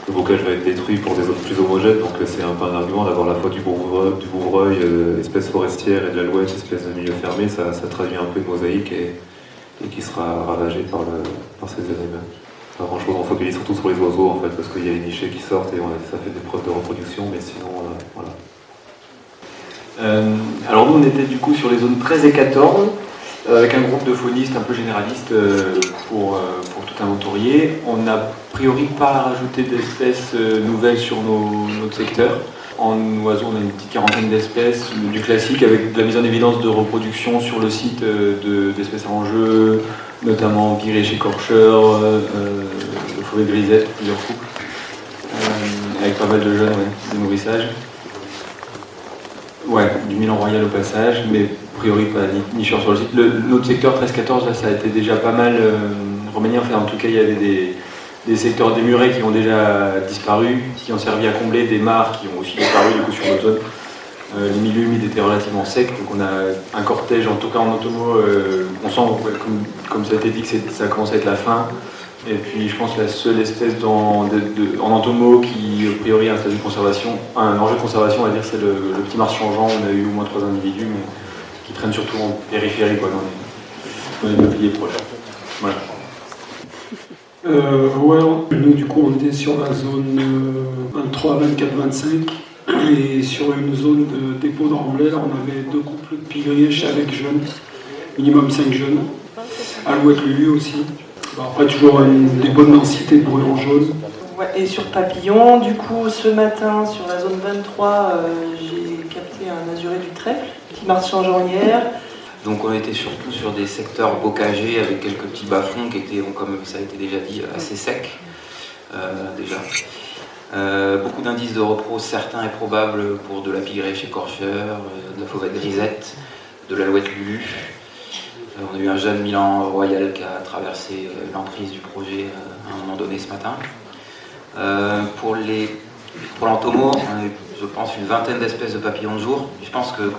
le bocage va être détruit pour des zones plus homogènes, donc c'est un peu un argument d'avoir à la fois du bouvreuil, espèce forestière, et de l'alouette, espèce de milieu fermé, ça traduit un peu une mosaïque et qui sera ravagée par ces éléments. Pas grand chose, on focalise surtout sur les oiseaux en fait, parce qu'il y a les nichés qui sortent et ça fait des preuves de reproduction, mais sinon voilà. Alors nous on était du coup sur les zones 13 et 14, avec un groupe de faunistes un peu généralistes pour tout un vautourier. On n'a a priori pas rajouté d'espèces nouvelles sur notre secteur. En oiseaux, on a une petite quarantaine d'espèces, du classique, avec de la mise en évidence de reproduction sur le site d'espèces en jeu, notamment Pigriche écorcheur, le fauvet grisette, plusieurs couples, avec pas mal de jeunes, de nourrissage. Ouais, du Milan Royal au passage, mais a priori pas nicheur sur le site. Notre secteur 13-14, là, ça a été déjà pas mal remanié. Enfin, en tout cas, il y avait des secteurs démurés qui ont déjà disparu, qui ont servi à combler des mares qui ont aussi disparu du coup sur notre zone. Les milieux humides étaient relativement secs, donc on a un cortège, en tout cas en entomo, on sent, comme ça a été dit, que ça commence à être la fin. Et puis je pense que la seule espèce en entomo qui a priori a un statut de conservation, un enjeu de conservation, on va dire, c'est le petit mars changeant. On a eu au moins 3 individus, mais qui traînent surtout en périphérie, quoi, dans les peupliers proches. Voilà. Nous du coup on était sur la zone 23, 24, 25 et sur une zone de dépôt de remblais, là on avait 2 couples de pigrièches avec jeunes, minimum 5 jeunes, alouette Lulu aussi. Après toujours des bonnes densités de bruyants jaunes. Ouais, et sur papillon, du coup ce matin sur la zone 23 j'ai capté un azuré du trèfle qui marche changeant-hier. Donc on était surtout sur des secteurs bocagés avec quelques petits bas-fonds qui étaient, comme ça a été déjà dit, assez secs déjà. Beaucoup d'indices de repros, certains et probables pour de la pigriche écorcheur, de la fauvette grisette, de l'alouette Lulu. On a eu un jeune Milan Royal qui a traversé l'emprise du projet à un moment donné ce matin. Pour l'entomo, on a eu, je pense, une vingtaine d'espèces de papillons de jour. Je pense que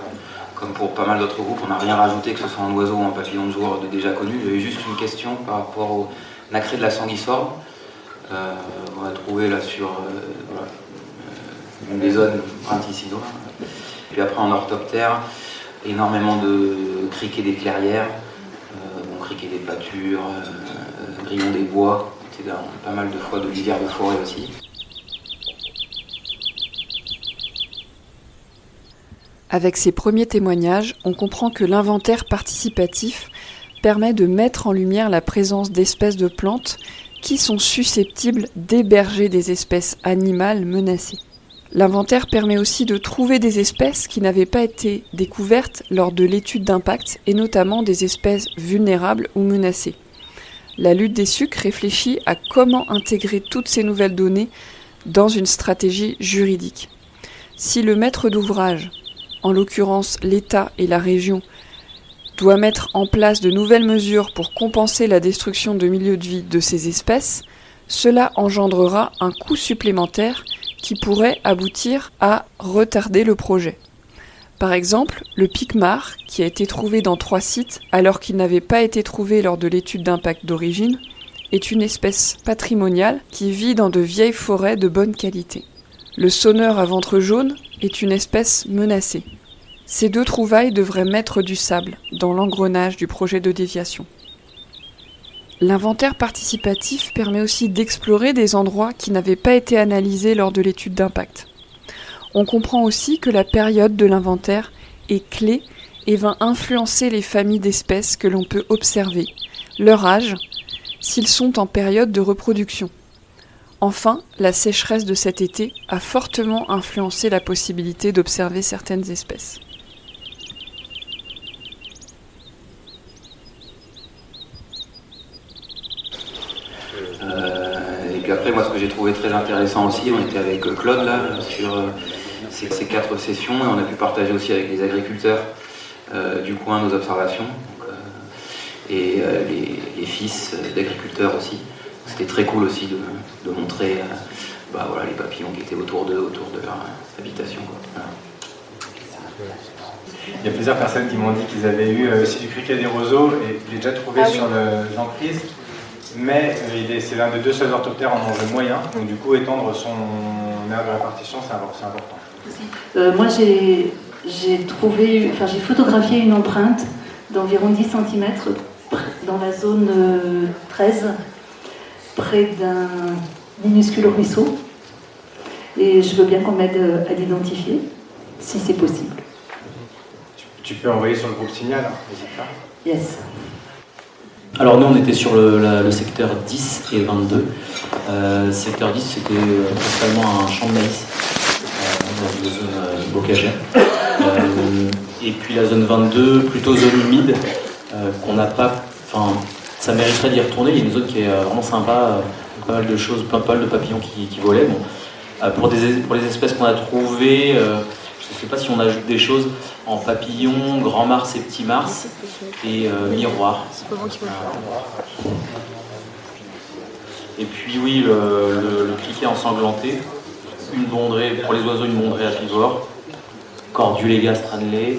comme pour pas mal d'autres groupes, on n'a rien rajouté, que ce soit un oiseau ou un papillon de jour déjà connu. J'avais juste une question par rapport au nacré de la sanguiforme. On a trouvé là sur une des zones brunticino. Puis après en orthoptère, énormément de criquets des clairières, criquets des pâtures, grillons des bois, etc. Pas mal de fois de lisières de forêt aussi. Avec ces premiers témoignages, on comprend que l'inventaire participatif permet de mettre en lumière la présence d'espèces de plantes qui sont susceptibles d'héberger des espèces animales menacées. L'inventaire permet aussi de trouver des espèces qui n'avaient pas été découvertes lors de l'étude d'impact et notamment des espèces vulnérables ou menacées. La lutte des sucres réfléchit à comment intégrer toutes ces nouvelles données dans une stratégie juridique. Si le maître d'ouvrage, en l'occurrence l'État et la région, doit mettre en place de nouvelles mesures pour compenser la destruction de milieux de vie de ces espèces, cela engendrera un coût supplémentaire qui pourrait aboutir à retarder le projet. Par exemple, le pic-mare, qui a été trouvé dans 3 sites alors qu'il n'avait pas été trouvé lors de l'étude d'impact d'origine, est une espèce patrimoniale qui vit dans de vieilles forêts de bonne qualité. Le sonneur à ventre jaune est une espèce menacée. Ces 2 trouvailles devraient mettre du sable dans l'engrenage du projet de déviation. L'inventaire participatif permet aussi d'explorer des endroits qui n'avaient pas été analysés lors de l'étude d'impact. On comprend aussi que la période de l'inventaire est clé et va influencer les familles d'espèces que l'on peut observer, leur âge, s'ils sont en période de reproduction. Enfin, la sécheresse de cet été a fortement influencé la possibilité d'observer certaines espèces. Et puis après, moi, ce que j'ai trouvé très intéressant aussi, on était avec Claude là, sur ces 4 sessions, et on a pu partager aussi avec les agriculteurs du coin nos observations, donc, et les fils d'agriculteurs aussi. C'était très cool aussi de montrer les papillons qui étaient autour d'eux, autour de leur habitation. Voilà. Il y a plusieurs personnes qui m'ont dit qu'ils avaient eu aussi du criquet des roseaux, et je l'ai déjà trouvé sur l'emprise, mais c'est l'un des 2 seuls orthoptères en enjeu moyen, donc du coup étendre son aire de répartition c'est important. Moi j'ai photographié une empreinte d'environ 10 cm dans la zone 13, près d'un minuscule ruisseau, et je veux bien qu'on m'aide à l'identifier, si c'est possible. Tu peux envoyer sur le groupe Signal, n'hésite pas. Yes. Alors nous on était sur le secteur 10 et 22. Secteur 10 c'était principalement un champ de maïs dans une zone bocagère. Et puis la zone 22, plutôt zone humide, qu'on n'a pas... Ça mériterait d'y retourner, il y a une zone qui est vraiment sympa, pas mal de choses, pas mal de papillons qui volaient. Bon. Pour les espèces qu'on a trouvées, je ne sais pas si on ajoute des choses en papillon, grand mars et petit mars, et miroir. Et puis oui, le cliquet ensanglanté, une bondrée, pour les oiseaux, une bondrée apivore, Cordulega Stranley,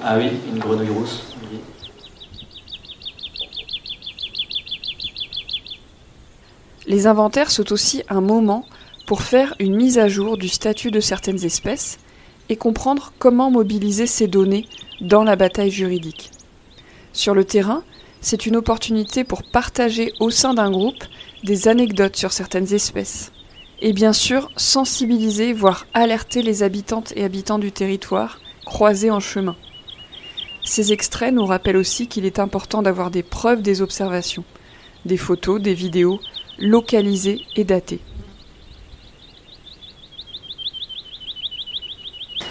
ah oui, une grenouille rousse. Les inventaires sont aussi un moment pour faire une mise à jour du statut de certaines espèces et comprendre comment mobiliser ces données dans la bataille juridique. Sur le terrain, c'est une opportunité pour partager au sein d'un groupe des anecdotes sur certaines espèces et bien sûr sensibiliser, voire alerter les habitantes et habitants du territoire croisés en chemin. Ces extraits nous rappellent aussi qu'il est important d'avoir des preuves des observations, des photos, des vidéos, localisées et datées.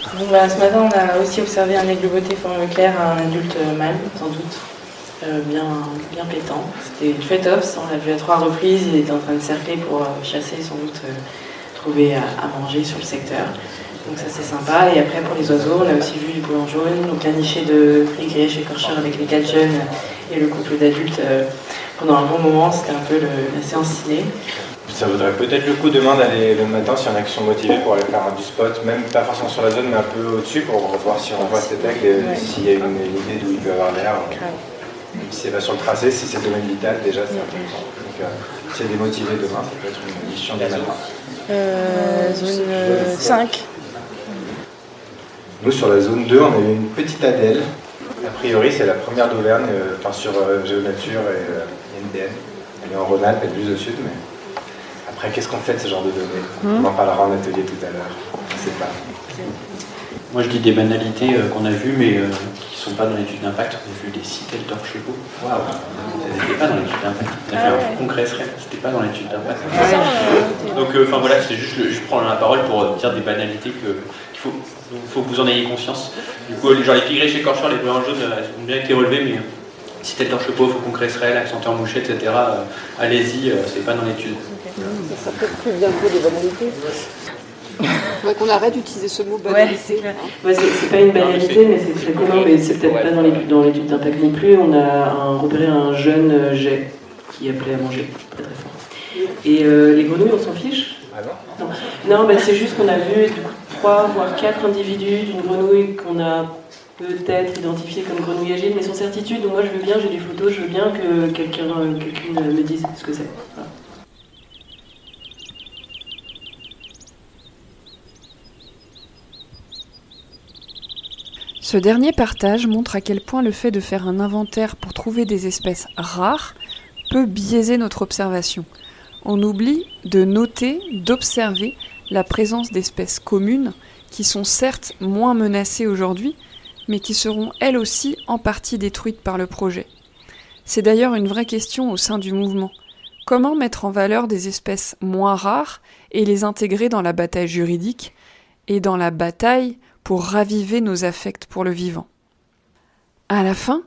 Ce matin, on a aussi observé un aigle botté forme claire, un adulte mâle, sans doute, bien pétant. C'était une fête-off, on l'a vu à 3 reprises, il était en train de cercler pour chasser, sans doute trouver à manger sur le secteur. Donc ça c'est sympa. Et après pour les oiseaux, on a aussi vu du goéland jaune, donc la nichée de gris chez Corcher avec les 4 jeunes et le couple d'adultes pendant un bon moment, c'était un peu la séance ciné. Ça vaudrait peut-être le coup demain d'aller le matin, s'il y en a qui sont motivés, pour aller faire du spot, même pas forcément sur la zone, mais un peu au-dessus, pour voir si on voit cet aigle et s'il y a une idée d'où il peut avoir l'air. Même si c'est pas sur le tracé, si c'est le domaine vital, déjà c'est intéressant. Donc s'il y a des motivés demain, ça peut être une mission des matins. Zone 5. Nous, sur la zone 2, on a eu une petite Adèle. A priori, c'est la première d'Auvergne, sur Géonature et NDN. Elle est en Rhône-Alpes, elle est plus au sud, mais après, qu'est-ce qu'on fait de ce genre de données? On en parlera en atelier tout à l'heure. Je ne sais pas. Moi, je dis des banalités qu'on a vues, mais qui ne sont pas dans l'étude d'impact. On a vu des citelles torche-peau. Waouh, elles n'étaient pas dans l'étude d'impact. On a fait un concret SREP, c'était pas dans l'étude d'impact. Donc, voilà, c'est juste, je prends la parole pour dire des banalités qu'il faut que vous en ayez conscience. Du coup, genre les pigrés chez Corcher, les goélands jaunes, elles ont bien été relevées, mais citelles torche-peau, faux concret SREP, accenteur mouché, etc. Allez-y, c'est pas dans l'étude. Ça peut être plus bientôt des banalités. Il faudrait qu'on arrête d'utiliser ce mot banalité. C'est pas une banalité, mais c'est très commun, mais c'est peut-être pas dans l'étude d'impact non plus. On a repéré un jeune jet qui appelait à manger très très fort. Et les grenouilles, on s'en fiche? Non, c'est juste qu'on a vu 3 voire 4 individus d'une grenouille qu'on a peut-être identifiée comme grenouille agile, mais sans certitude. Donc moi je veux bien, j'ai des photos, je veux bien que quelqu'un me dise ce que c'est. Voilà. Ce dernier partage montre à quel point le fait de faire un inventaire pour trouver des espèces rares peut biaiser notre observation. On oublie de noter, d'observer la présence d'espèces communes qui sont certes moins menacées aujourd'hui, mais qui seront elles aussi en partie détruites par le projet. C'est d'ailleurs une vraie question au sein du mouvement. Comment mettre en valeur des espèces moins rares et les intégrer dans la bataille juridique et dans la bataille pour raviver nos affects pour le vivant? À la fin,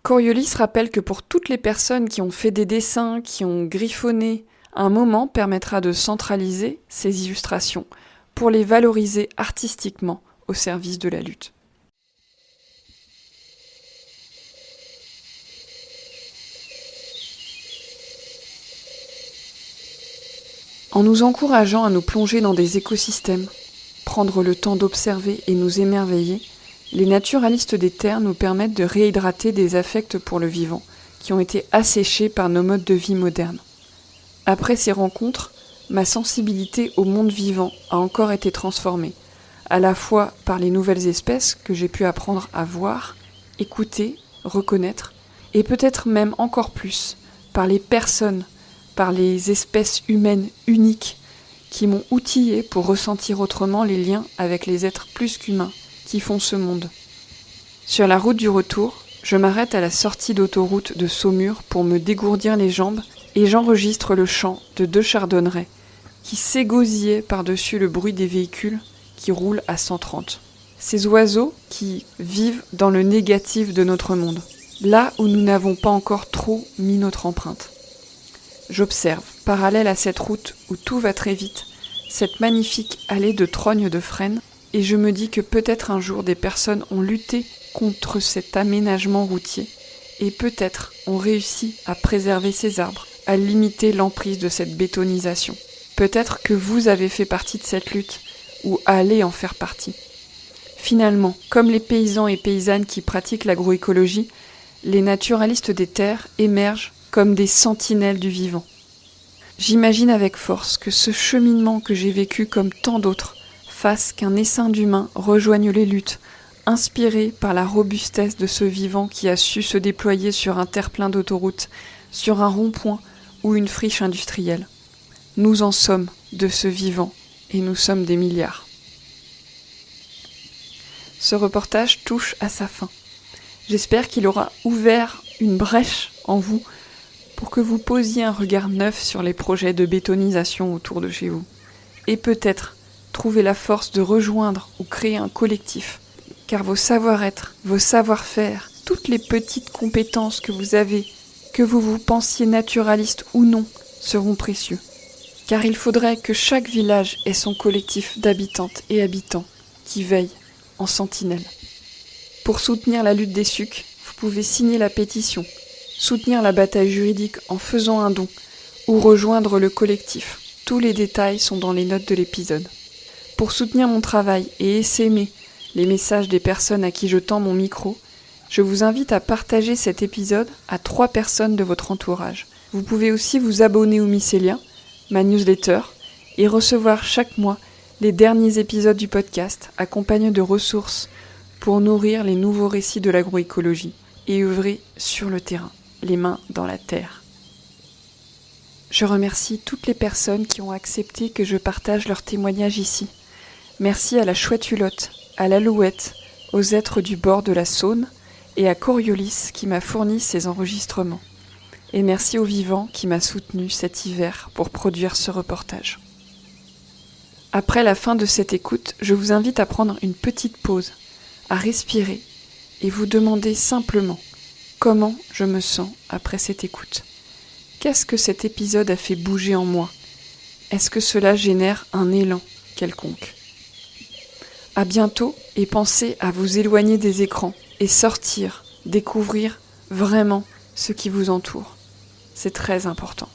Coriolis rappelle que pour toutes les personnes qui ont fait des dessins, qui ont griffonné, un moment permettra de centraliser ces illustrations pour les valoriser artistiquement au service de la lutte. En nous encourageant à nous plonger dans des écosystèmes, prendre le temps d'observer et nous émerveiller, les naturalistes des terres nous permettent de réhydrater des affects pour le vivant qui ont été asséchés par nos modes de vie modernes. Après ces rencontres, ma sensibilité au monde vivant a encore été transformée, à la fois par les nouvelles espèces que j'ai pu apprendre à voir, écouter, reconnaître, et peut-être même encore plus par les personnes, par les espèces humaines uniques qui m'ont outillé pour ressentir autrement les liens avec les êtres plus qu'humains qui font ce monde. Sur la route du retour, je m'arrête à la sortie d'autoroute de Saumur pour me dégourdir les jambes et j'enregistre le chant de 2 chardonnerets qui s'égosillaient par-dessus le bruit des véhicules qui roulent à 130. Ces oiseaux qui vivent dans le négatif de notre monde, là où nous n'avons pas encore trop mis notre empreinte. J'observe, parallèle à cette route où tout va très vite, cette magnifique allée de trognes de frêne, et je me dis que peut-être un jour des personnes ont lutté contre cet aménagement routier, et peut-être ont réussi à préserver ces arbres, à limiter l'emprise de cette bétonisation. Peut-être que vous avez fait partie de cette lutte, ou allez en faire partie. Finalement, comme les paysans et paysannes qui pratiquent l'agroécologie, les naturalistes des terres émergent comme des sentinelles du vivant. J'imagine avec force que ce cheminement que j'ai vécu comme tant d'autres fasse qu'un essaim d'humains rejoigne les luttes, inspiré par la robustesse de ce vivant qui a su se déployer sur un terre-plein d'autoroutes, sur un rond-point ou une friche industrielle. Nous en sommes de ce vivant et nous sommes des milliards. Ce reportage touche à sa fin. J'espère qu'il aura ouvert une brèche en vous pour que vous posiez un regard neuf sur les projets de bétonisation autour de chez vous. Et peut-être trouver la force de rejoindre ou créer un collectif. Car vos savoir-être, vos savoir-faire, toutes les petites compétences que vous avez, que vous vous pensiez naturaliste ou non, seront précieux. Car il faudrait que chaque village ait son collectif d'habitantes et habitants qui veillent en sentinelle. Pour soutenir la lutte des sucs, vous pouvez signer la pétition, soutenir la bataille juridique en faisant un don ou rejoindre le collectif. Tous les détails sont dans les notes de l'épisode. Pour soutenir mon travail et essaimer les messages des personnes à qui je tends mon micro, je vous invite à partager cet épisode à 3 personnes de votre entourage. Vous pouvez aussi vous abonner au Mycélien, ma newsletter, et recevoir chaque mois les derniers épisodes du podcast accompagnés de ressources pour nourrir les nouveaux récits de l'agroécologie et œuvrer sur le terrain, les mains dans la terre. Je remercie toutes les personnes qui ont accepté que je partage leurs témoignages ici. Merci à la chouette Hulotte, à l'Alouette, aux êtres du bord de la Saône et à Coriolis qui m'a fourni ces enregistrements. Et merci au vivant qui m'a soutenu cet hiver pour produire ce reportage. Après la fin de cette écoute, je vous invite à prendre une petite pause, à respirer et vous demander simplement comment je me sens après cette écoute. Qu'est-ce que cet épisode a fait bouger en moi? Est-ce que cela génère un élan quelconque? À bientôt et pensez à vous éloigner des écrans et sortir, découvrir vraiment ce qui vous entoure. C'est très important.